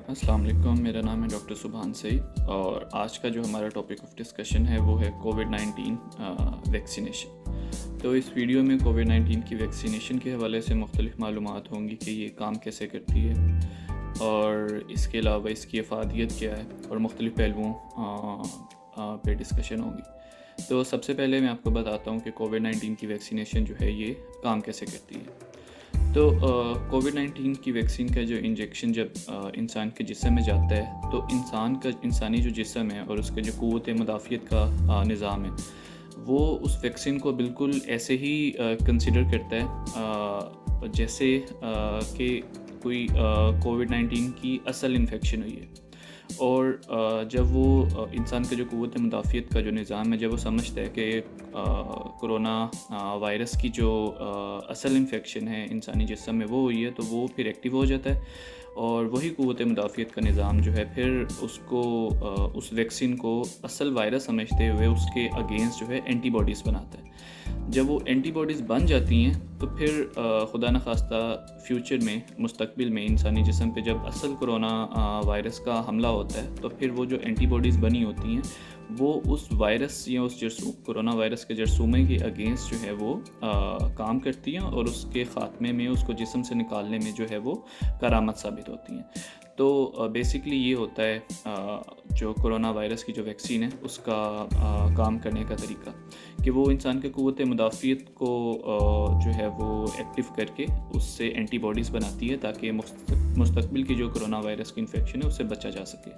अस्सलाम वालेकुम। मेरा नाम है डॉक्टर सुभान सईद और आज का जो हमारा टॉपिक ऑफ डिस्कशन है वो है कोविड-19 वैक्सीनेशन। तो इस वीडियो में कोविड-19 की वैक्सीनेशन के हवाले से मुख्तलिफ़ मालूमात होंगी कि ये काम कैसे करती है और इसके अलावा इसकी अफादियत क्या है और मुख्तलिफ़ पहलुओं पे डिस्कशन होगी। तो सबसे पहले मैं आपको बताता हूँ कि कोविड-19 की वैक्सीनेशन जो है ये काम कैसे करती है। तो कोविड-19 की वैक्सीन का जो इंजेक्शन जब इंसान के जिस्म में जाता है तो इंसानी जो जिस्म है और उसका जो क़ुव्वत मुदाफ़ियत का निज़ाम है वो उस वैक्सीन को बिल्कुल ऐसे ही कंसिडर करता है जैसे कि कोई कोविड-19 की असल इन्फेक्शन हुई है। और जब वो इंसान का जो क़ुव्वत मुदाफ़ियत का जो निज़ाम है जब वो समझता है कि कोरोना वायरस की जो असल इन्फेक्शन है इंसानी जिस्म में वो हुई है तो वो फिर एक्टिव हो जाता है और वही क़ुव्वत मुदाफ़ियत का निज़ाम जो है फिर उसको उस वैक्सीन को असल वायरस समझते हुए उसके अगेंस्ट जो है एंटीबॉडीज़ बनाता है। जब वो एंटीबॉडीज़ बन जाती हैं तो फिर खुदा न खास्ता फ्यूचर में मुस्तकबिल में इंसानी जिस्म पे जब असल कोरोना वायरस का हमला होता है तो फिर वो जो एंटीबॉडीज़ बनी होती हैं वो उस वायरस या उस कोरोना वायरस के जरसूमे के अगेंस्ट जो है वो काम करती हैं और उसके ख़ात्मे में उसको जिस्म से निकालने में जो है वो करामत साबित होती हैं। तो बेसिकली ये होता है जो कोरोना वायरस की जो वैक्सीन है उसका काम करने का तरीका कि वो इंसान के क़ुव्वत मुदाफ़ियत को जो है वो एक्टिव करके उससे एंटीबॉडीज़ बनाती है ताकि मुस्तकबिल की जो कोरोना वायरस की इन्फेक्शन है उससे बचा जा सके।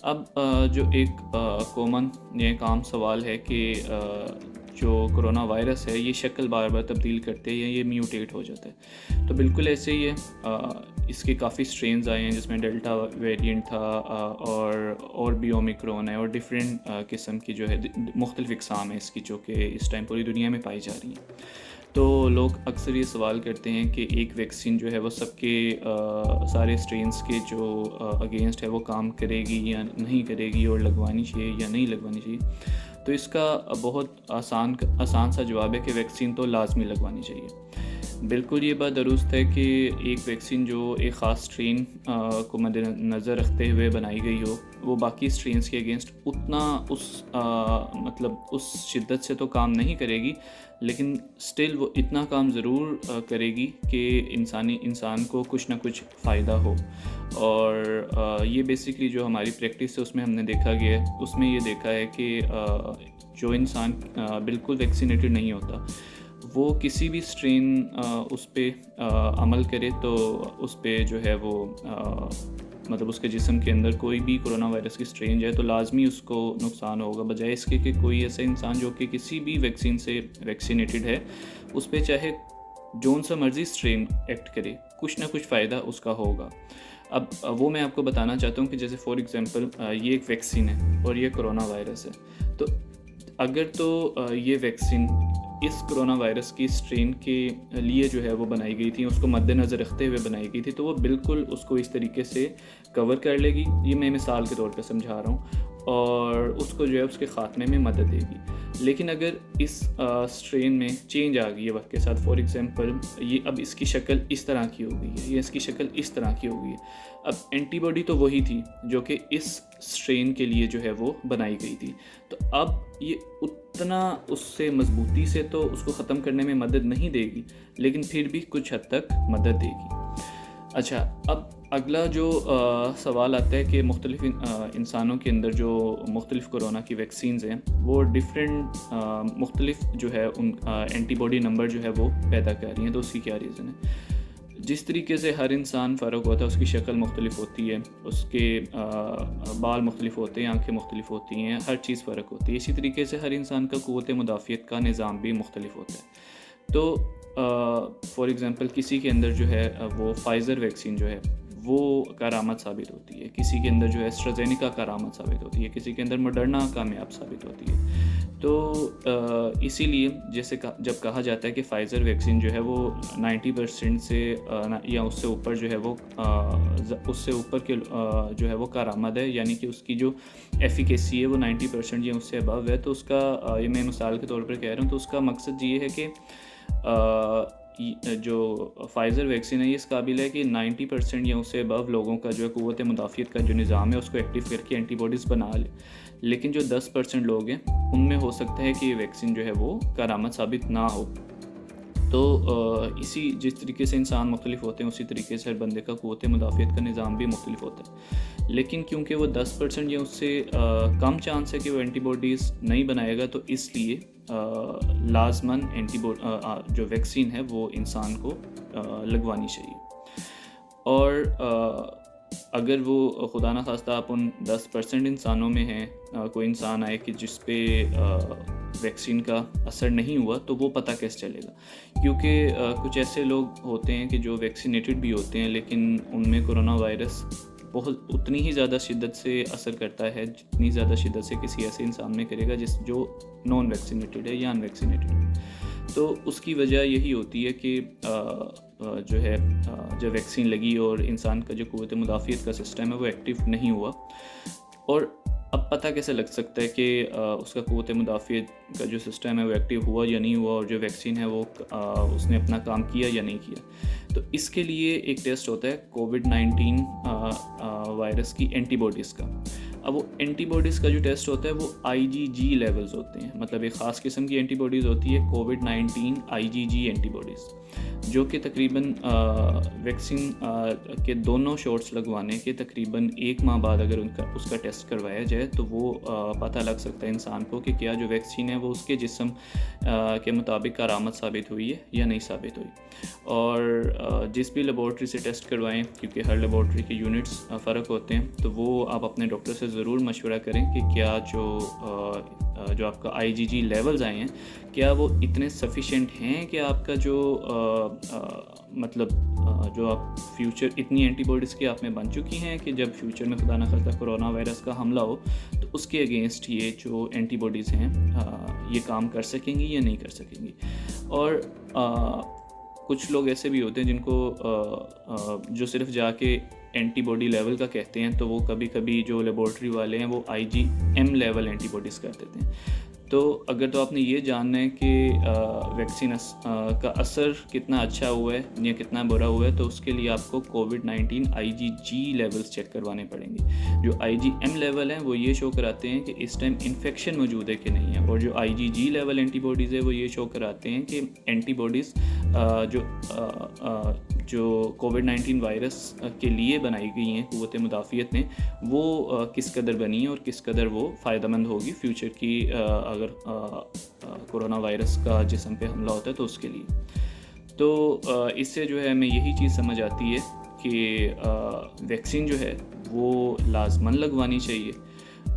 अब जो एक कॉमन ये काम सवाल है कि जो कोरोना वायरस है ये शक्ल बार बार तब्दील करते हैं या ये म्यूटेट हो जाता है। तो बिल्कुल ऐसे ही है, इसके काफ़ी स्ट्रेन्स आए हैं जिसमें डेल्टा वेरिएंट था और भी ओमिक्रॉन है और डिफरेंट किस्म की जो है मुख्तलिफ़ इक़साम है इसकी जो कि इस टाइम पूरी दुनिया में पाई जा रही हैं। तो लोग अक्सर ये सवाल करते हैं कि एक वैक्सीन जो है वो सबके सारे स्ट्रेन्स के जो अगेंस्ट है वो काम करेगी या नहीं करेगी और लगवानी चाहिए या नहीं लगवानी चाहिए। तो इसका बहुत आसान सा जवाब है कि वैक्सीन तो लाजमी लगवानी चाहिए। बिल्कुल ये बात दुरुस्त है कि एक वैक्सीन जो एक ख़ास स्ट्रेन को मद्देनज़र रखते हुए बनाई गई हो वो बाकी स्ट्रेन्स के अगेंस्ट उतना उस शिद्दत से तो काम नहीं करेगी, लेकिन स्टिल वो इतना काम ज़रूर करेगी कि इंसान को कुछ ना कुछ फ़ायदा हो। और ये बेसिकली जो हमारी प्रैक्टिस है उसमें हमने देखा गया है, उसमें ये देखा है कि जो इंसान बिल्कुल वैक्सीनेटेड नहीं होता वो किसी भी स्ट्रेन उस पर अमल करे तो उस पर जो है वो उसके जिस्म के अंदर कोई भी कोरोना वायरस की स्ट्रेन जाए तो लाजमी उसको नुकसान होगा, बजाय इसके कि कोई ऐसा इंसान जो कि किसी भी वैक्सीन से वैक्सीनेटेड है उस पर चाहे जौन सा मर्ज़ी स्ट्रेन एक्ट करे कुछ ना कुछ फ़ायदा उसका होगा। अब वो मैं आपको बताना चाहता हूँ कि जैसे फॉर एग्ज़ाम्पल ये एक वैक्सीन है और ये कोरोना वायरस है, तो अगर तो ये वैक्सीन इस कोरोना वायरस की स्ट्रेन के लिए जो है वो बनाई गई थी, उसको मद्देनज़र रखते हुए बनाई गई थी, तो वो बिल्कुल उसको इस तरीके से कवर कर लेगी। ये मैं मिसाल के तौर पे समझा रहा हूँ और उसको जो है उसके ख़ात्मे में मदद देगी। लेकिन अगर इस स्ट्रेन में चेंज आ गई है वक्त के साथ, फॉर एग्ज़ाम्पल ये अब इसकी शक्ल इस तरह की हो गई है, ये इसकी शक्ल इस तरह की हो गई है, अब एंटीबॉडी तो वही थी जो कि इस स्ट्रेन के लिए जो है वो बनाई गई थी, तो अब ये उतना उससे मजबूती से तो उसको ख़त्म करने में मदद नहीं देगी, लेकिन फिर भी कुछ हद तक मदद देगी। अच्छा, अब अगला जो सवाल आता है कि मुख्तलिफ़ इंसानों के अंदर जो मुख्तलिफ़ कोरोना की वैक्सीन्स हैं वो डिफरेंट मुख्तलिफ़ जो है उन एंटीबॉडी नंबर जो है वो पैदा कर रही हैं, तो उसकी क्या रीज़न है। जिस तरीके से हर इंसान फ़र्क होता है, उसकी शक्ल मुख्तलिफ़ होती है, उसके बाल मुख्तलिफ़ होते हैं, आँखें मुख्तलिफ़ होती हैं, हर चीज़ फ़र्क होती है। इसी तरीके से हर इंसान का क़ुव्वत मुदाफ़ियत का निज़ाम भी मुख्तलिफ़ होता है। तो फॉर एग्ज़ाम्पल किसी के अंदर जो है वो फाइज़र वैक्सीन जो है वो करामत साबित होती है, किसी के अंदर जो है एस्ट्राज़ेनेका करामत साबित होती है, किसी के अंदर मॉडर्ना कामयाब साबित होती है। तो इसीलिए जैसे जब कहा जाता है कि फ़ाइज़र वैक्सीन जो है वो 90% से या उससे ऊपर जो है वो उससे ऊपर के जो है वो करामत है, यानी कि उसकी जो एफ़िकेसी है वो 90% या उससे अबव है, तो उसका ये मैं मिसाल के तौर पर कह रहा हूँ, तो उसका मकसद ये है कि जो फाइज़र वैक्सीन है ये इस काबिल है कि 90% या उससे अबव लोगों का जो है क़ुव्वत मुदाफ़ियत का जो निज़ाम है उसको एक्टिव करके एंटीबॉडीज़ बना ले। लेकिन जो 10% लोग हैं उनमें हो सकता है कि ये वैक्सीन जो है वो कारआमद साबित ना हो। तो इसी जिस तरीके से इंसान मुख्तलिफ होते हैं उसी तरीके से हर बंदे का क़ुव्वत मुदाफ़ियत का निज़ाम भी मुख्तलिफ होता है। लेकिन क्योंकि वो 10% या उससे कम चांस है कि वो एंटीबॉडीज़ नहीं बनाएगा, तो इसलिए लाजमन जो वैक्सीन है वो इंसान को लगवानी चाहिए। और अगर वो खुदा न खास्ता आप उन 10% इंसानों में हैं, कोई इंसान आए कि जिस पे वैक्सीन का असर नहीं हुआ, तो वो पता कैसे चलेगा? क्योंकि कुछ ऐसे लोग होते हैं कि जो वैक्सीनेटेड भी होते हैं लेकिन उनमें कोरोना वायरस बहुत उतनी ही ज़्यादा शिद्दत से असर करता है जितनी ज़्यादा शिद्दत से किसी ऐसे इंसान में करेगा जो नॉन वैक्सीनेटेड है या अनवैक्सीनेटेड है। तो उसकी वजह यही होती है कि जो है जब वैक्सीन लगी और इंसान का जो क़ुव्वत मुदाफ़ियत का सिस्टम है वो एक्टिव नहीं हुआ। और अब पता कैसे लग सकता है कि उसका क़ुव्वत मुदाफ़ियत का जो सिस्टम है वो एक्टिव हुआ या नहीं हुआ, और जो वैक्सीन है वो उसने अपना काम किया या नहीं किया? तो इसके लिए एक टेस्ट होता है कोविड-19 वायरस की एंटीबॉडीज़ का। अब वो एंटीबॉडीज़ का जो टेस्ट होता है वो IgG लेवल्स होते हैं, मतलब एक ख़ास किस्म की एंटीबॉडीज़ होती है कोविड-19 IgG एंटीबॉडीज़, जो कि तकरीबन वैक्सीन के दोनों शॉट्स लगवाने के तकरीबन 1 माह बाद अगर उसका टेस्ट करवाया जाए तो वो पता लग सकता है इंसान को कि क्या जो वैक्सीन है वो उसके जिस्म के मुताबिक कारआमद साबित हुई है या नहीं साबित हुई। और जिस भी लेबॉर्ट्री से टेस्ट करवाएं, क्योंकि हर लेबॉर्ट्री के यूनिट्स फ़र्क होते हैं, तो वो आप अपने डॉक्टर से ज़रूर मशवरा करें कि क्या जो आपका IgG लेवल्स आए हैं क्या वो इतने सफिशेंट हैं कि आपका जो जो आप फ्यूचर इतनी एंटीबॉडीज़ की आप में बन चुकी हैं कि जब फ्यूचर में खुदा न खास्ता कोरोना वायरस का हमला हो तो उसके अगेंस्ट ये जो एंटीबॉडीज़ हैं ये काम कर सकेंगी या नहीं कर सकेंगी। और कुछ लोग ऐसे भी होते हैं जिनको जो सिर्फ जाके एंटीबॉडी लेवल का कहते हैं, तो वो कभी कभी जो लेबॉर्ट्री वाले हैं वो IgM लेवल एंटीबॉडीज़ कर देते हैं। तो अगर तो आपने ये जानना है कि वैक्सीन का असर कितना अच्छा हुआ है या कितना बुरा हुआ है, तो उसके लिए आपको कोविड-19 IgG लेवल्स चेक करवाने पड़ेंगे। जो IgM लेवल हैं वो ये शो कराते हैं कि इस टाइम इन्फेक्शन मौजूद है कि नहीं है, और जो IgG लेवल एंटीबॉडीज़ है वो ये शो कराते हैं कि एंटीबॉडीज़ जो कोविड-19 वायरस के लिए बनाई गई हैं क़ुव्वत मुदाफ़ियत ने, वो किस कदर बनी है और किस कदर वो फ़ायदेमंद होगी फ्यूचर की अगर कोरोना वायरस का जिस्म पे हमला होता है तो उसके लिए। तो इससे जो है हमें यही चीज़ समझ आती है कि वैक्सीन जो है वो लाजमन लगवानी चाहिए,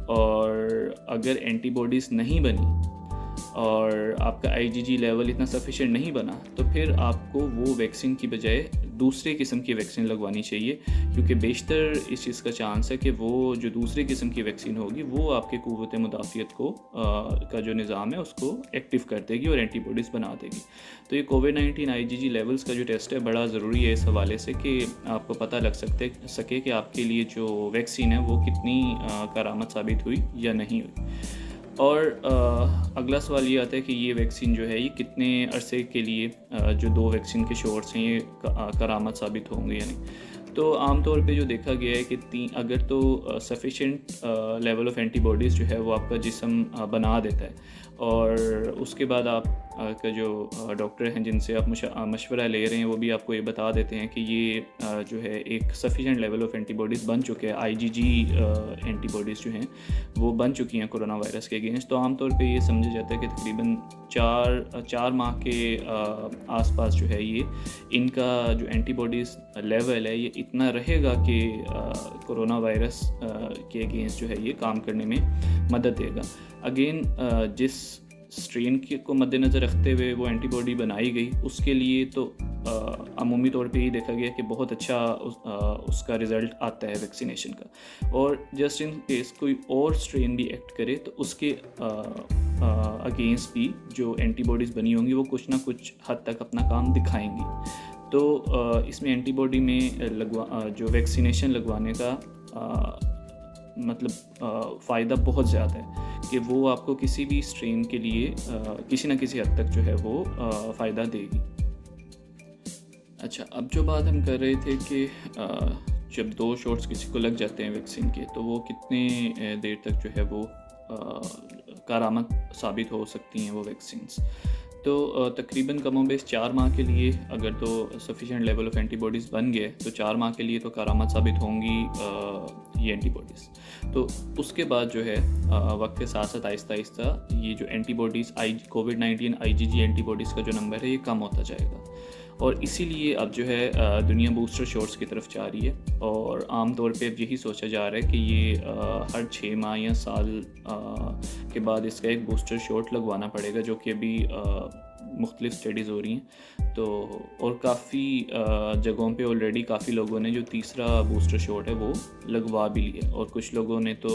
और अगर एंटीबॉडीज़ नहीं बनी और आपका IgG लेवल इतना सफिशिएंट नहीं बना तो फिर आपको वो वैक्सीन की बजाय दूसरे किस्म की वैक्सीन लगवानी चाहिए, क्योंकि बेशतर इस चीज़ का चांस है कि वो जो दूसरे किस्म की वैक्सीन होगी वो आपके क़ुव्वत मुदाफ़ियत को का जो निज़ाम है उसको एक्टिव कर देगी और एंटीबॉडीज़ बना देगी। तो ये कोविड-19 IgG लेवल्स का जो टेस्ट है बड़ा ज़रूरी है इस हवाले से कि आपको पता लग सके कि आपके लिए जो वैक्सीन है वो कितनी कारआमद साबित हुई या नहीं हुई। और अगला सवाल ये आता है कि ये वैक्सीन जो है ये कितने अरसे के लिए जो 2 वैक्सीन के शॉट्स हैं ये कारआमद साबित होंगे या नहीं। तो आम तौर पे जो देखा गया है कि अगर तो सफिशेंट लेवल ऑफ एंटीबॉडीज़ जो है वो आपका जिस्म बना देता है, और उसके बाद आप का जो डॉक्टर हैं जिनसे आप मशवरा ले रहे हैं वो भी आपको ये बता देते हैं कि ये जो है एक सफिशेंट लेवल ऑफ एंटीबॉडीज़ बन चुके हैं, IgG एंटीबॉडीज़ जो हैं वो बन चुकी हैं कोरोना वायरस के अगेंस्ट। तो आमतौर पे ये समझा जाता है कि तकरीबन 4 माह के आसपास जो है ये इनका जो एंटीबॉडीज़ लेवल है ये इतना रहेगा कि कोरोना वायरस के अगेंस्ट जो है ये काम करने में मदद देगा। अगेन जिस स्ट्रेन को मद्देनज़र रखते हुए वो एंटीबॉडी बनाई गई उसके लिए तो अमूमी तौर पे ये देखा गया कि बहुत अच्छा उसका रिज़ल्ट आता है वैक्सीनेशन का। और जस्ट इन केस कोई और स्ट्रेन भी एक्ट करे तो उसके अगेंस्ट भी जो एंटीबॉडीज़ बनी होंगी वो कुछ ना कुछ हद तक अपना काम दिखाएंगी। तो इसमें एंटीबॉडी में जो वैक्सीनेशन लगवाने का फ़ायदा बहुत ज़्यादा है कि वो आपको किसी भी स्ट्रेन के लिए किसी न किसी हद तक जो है वो फ़ायदा देगी। اچھا، اب جو بات ہم کر رہے تھے کہ جب 2 شاٹس کسی کو لگ جاتے ہیں ویکسین کے تو وہ کتنے دیر تک جو ہے وہ کارآمد ثابت ہو سکتی ہیں وہ ویکسینس. تو تقریباً کم و بیش 4 ماہ کے لیے اگر تو sufficient level of antibodies بن گئے تو 4 ماہ کے لیے تو کارآمد ثابت ہوں گی یہ اینٹی باڈیز. تو اس کے بعد جو ہے وقت کے ساتھ ساتھ آہستہ آہستہ یہ جو اینٹی باڈیز کووڈ-19 IgG اینٹی باڈیز کا جو نمبر ہے یہ کم ہوتا جائے گا. اور اسی لیے اب جو ہے دنیا بوسٹر شاٹس کی طرف جا رہی ہے، اور عام طور پہ اب یہی سوچا جا رہا ہے کہ یہ ہر 6 ماہ یا سال کے بعد اس کا ایک بوسٹر شاٹ لگوانا پڑے گا، جو کہ ابھی مختلف اسٹڈیز ہو رہی ہیں. تو اور کافی جگہوں پہ آلریڈی کافی لوگوں نے جو تیسرا بوسٹر شاٹ ہے وہ لگوا بھی لیا، اور کچھ لوگوں نے تو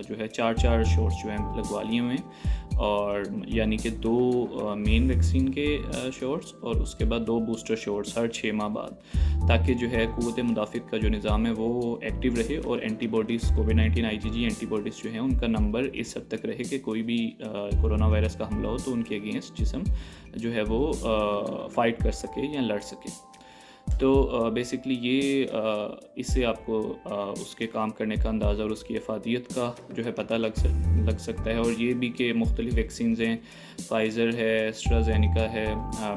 جو ہے 4 شاٹس جو ہیں لگوا لیے ہوئے ہیں، اور یعنی کہ 2 مین ویکسین کے شاٹس اور اس کے بعد 2 بوسٹر شاٹس ہر 6 ماہ بعد، تاکہ جو ہے قوت مدافعت کا جو نظام ہے وہ ایکٹیو رہے، اور اینٹی باڈیز کووڈ-19 IgG اینٹی باڈیز جو ہیں ان کا نمبر اس حد تک رہے کہ کوئی بھی کورونا وائرس کا حملہ ہو تو ان کے اگینسٹ جسم جو ہے وہ فائٹ کر سکے یا لڑ سکے. تو بیسکلی یہ اس سے آپ کو اس کے کام کرنے کا اندازہ اور اس کی افادیت کا جو ہے پتہ لگ سکتا ہے. اور یہ بھی کہ مختلف ویکسینز ہیں، فائزر ہے، ایسٹرازینیکا ہے،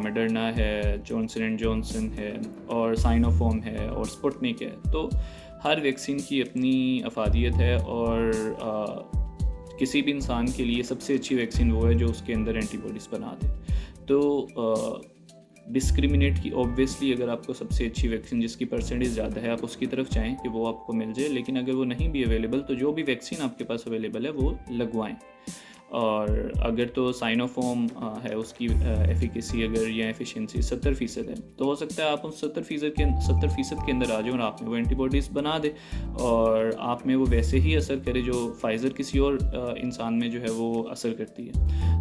میڈرنا ہے، جانسن اینڈ جانسن ہے، اور سائنوفارم ہے، اور اسپوٹنک ہے. تو ہر ویکسین کی اپنی افادیت ہے، اور کسی بھی انسان کے لیے سب سے اچھی ویکسین وہ ہے جو اس کے اندر اینٹی باڈیز بنا دے. تو ڈسکریمنیٹ کی اوبویسلی اگر آپ کو سب سے اچھی ویکسین جس کی پرسنٹیج زیادہ ہے آپ اس کی طرف چاہیں کہ وہ آپ کو مل جائے، لیکن اگر وہ نہیں بھی اویلیبل تو جو بھی ویکسین آپ کے پاس اویلیبل ہے وہ لگوائیں. اور اگر تو سائنوفارم ہے اس کی ایفیکیسی اگر یا ایفیشینسی 70% ہے تو ہو سکتا ہے آپ ان 70% کے اندر آ جائیں اور آپ میں وہ اینٹی باڈیز بنا دے، اور آپ میں وہ ویسے ہی اثر کرے جو فائزر کسی اور انسان میں جو ہے وہ اثر کرتی ہے.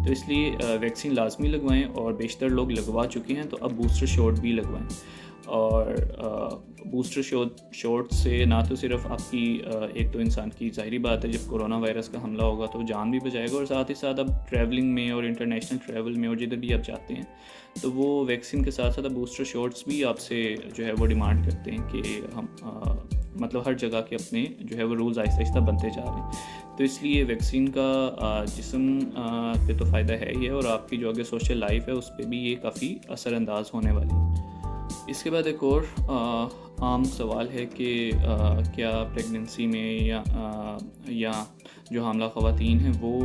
تو اس لیے ویکسین لازمی لگوائیں، اور بیشتر لوگ لگوا چکے ہیں تو اب بوسٹر شاٹ بھی لگوائیں. اور بوسٹر شاٹ سے نہ تو صرف آپ کی ایک تو انسان کی ظاہری بات ہے جب کورونا وائرس کا حملہ ہوگا تو جان بھی بچائے گا، اور ساتھ ہی ساتھ اب ٹریولنگ میں اور انٹرنیشنل ٹریول میں اور جدھر بھی آپ جاتے ہیں تو وہ ویکسین کے ساتھ ساتھ اب بوسٹر شاٹس بھی آپ سے جو ہے وہ ڈیمانڈ کرتے ہیں کہ ہم مطلب ہر جگہ کے اپنے جو ہے وہ رولز آہستہ آہستہ بنتے جا رہے ہیں. تو اس لیے ویکسین کا جسم پہ تو فائدہ ہے ہی ہے، اور آپ کی جو آگے سوشل لائف ہے اس پہ بھی یہ کافی اثر انداز ہونے والی ہے. اس کے بعد ایک اور عام سوال ہے کہ کیا پریگننسی میں یا جو حاملہ خواتین ہیں وہ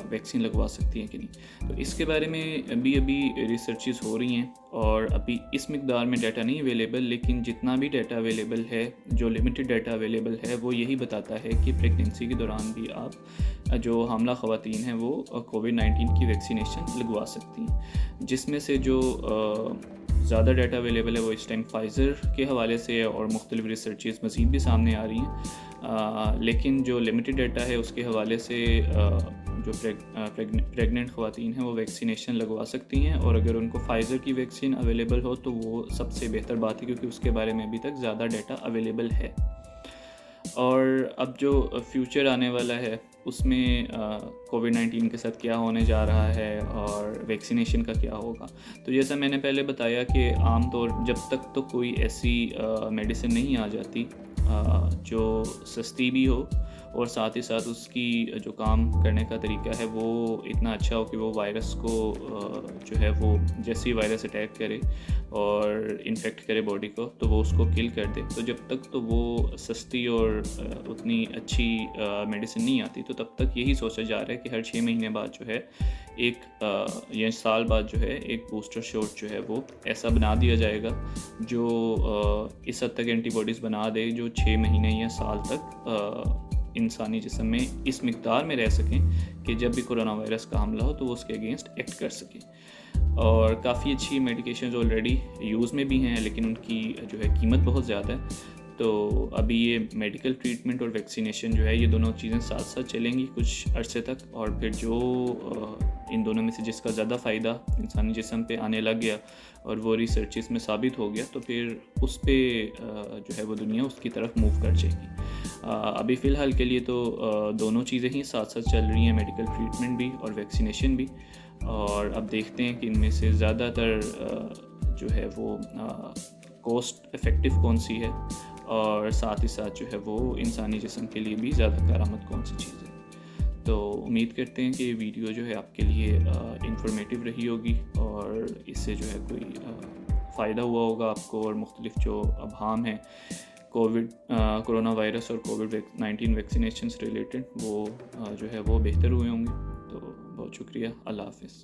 ویکسین لگوا سکتی ہیں کہ نہیں. تو اس کے بارے میں ابھی ریسرچز ہو رہی ہیں، اور ابھی اس مقدار میں ڈیٹا نہیں اویلیبل، لیکن جتنا بھی ڈیٹا اویلیبل ہے، جو لمیٹڈ ڈیٹا اویلیبل ہے وہ یہی بتاتا ہے کہ پریگننسی کے دوران بھی آپ جو حاملہ خواتین ہیں وہ کووڈ-19 کی ویکسینیشن لگوا سکتی ہیں. جس میں سے جو زیادہ ڈیٹا اویلیبل ہے وہ اس ٹائم فائزر کے حوالے سے ہے، اور مختلف ریسرچز مزید بھی سامنے آ رہی ہیں. لیکن جو لمیٹڈ ڈیٹا ہے اس کے حوالے سے جو پریگننٹ خواتین ہیں وہ ویکسینیشن لگوا سکتی ہیں، اور اگر ان کو فائزر کی ویکسین اویلیبل ہو تو وہ سب سے بہتر بات ہے، کیونکہ اس کے بارے میں ابھی تک زیادہ ڈیٹا اویلیبل ہے. اور اب جو فیوچر آنے والا ہے اس میں کووڈ-19 کے ساتھ کیا ہونے جا رہا ہے اور ویکسینیشن کا کیا ہوگا. تو جیسا میں نے پہلے بتایا کہ عام طور جب تک تو کوئی ایسی میڈیسن نہیں آ جاتی جو سستی بھی ہو اور ساتھ ہی ساتھ اس کی جو کام کرنے کا طریقہ ہے وہ اتنا اچھا ہو کہ وہ وائرس کو جو ہے وہ جیسے ہی وائرس اٹیک کرے اور انفیکٹ کرے باڈی کو تو وہ اس کو کل کر دے. تو جب تک تو وہ سستی اور اتنی اچھی میڈیسن نہیں آتی تو تب تک یہی سوچا جا رہا ہے کہ ہر 6 مہینے بعد جو ہے ایک یا سال بعد جو ہے ایک بوسٹر شاٹ جو ہے وہ ایسا بنا دیا جائے گا جو اس حد تک اینٹی باڈیز بنا دے جو 6 مہینے یا سال تک انسانی جسم میں اس مقدار میں رہ سکیں کہ جب بھی کورونا وائرس کا حملہ ہو تو وہ اس کے اگینسٹ ایکٹ کر سکیں. اور کافی اچھی میڈیکیشنز آلریڈی یوز میں بھی ہیں لیکن ان کی جو ہے قیمت بہت زیادہ ہے. تو ابھی یہ میڈیکل ٹریٹمنٹ اور ویکسینیشن جو ہے یہ دونوں چیزیں ساتھ ساتھ چلیں گی کچھ عرصے تک, اور پھر جو ان دونوں میں سے جس کا زیادہ فائدہ انسانی جسم پہ آنے لگ گیا اور وہ ریسرچز میں ثابت ہو گیا تو پھر اس پہ جو ہے وہ دنیا اس کی طرف موو کر جائے گی. ابھی فی الحال کے لیے تو دونوں چیزیں ہی ساتھ ساتھ چل رہی ہیں, میڈیکل ٹریٹمنٹ بھی اور ویکسینیشن بھی, اور اب دیکھتے ہیں کہ ان میں سے زیادہ تر جو ہے وہ کوسٹ افیکٹو کون سی ہے اور ساتھ ہی ساتھ جو ہے وہ انسانی جسم کے لیے بھی زیادہ کارآمد کون سی چیز ہے. تو امید کرتے ہیں کہ یہ ویڈیو جو ہے آپ کے لیے انفارمیٹیو رہی ہوگی اور اس سے جو ہے کوئی فائدہ ہوا ہوگا آپ کو, اور مختلف جو ابہام ہیں کرونا وائرس اور کووڈ-19 ویکسینیشن سے ریلیٹڈ وہ جو ہے وہ بہتر ہوئے ہوں گے. تو بہت شکریہ, اللہ حافظ.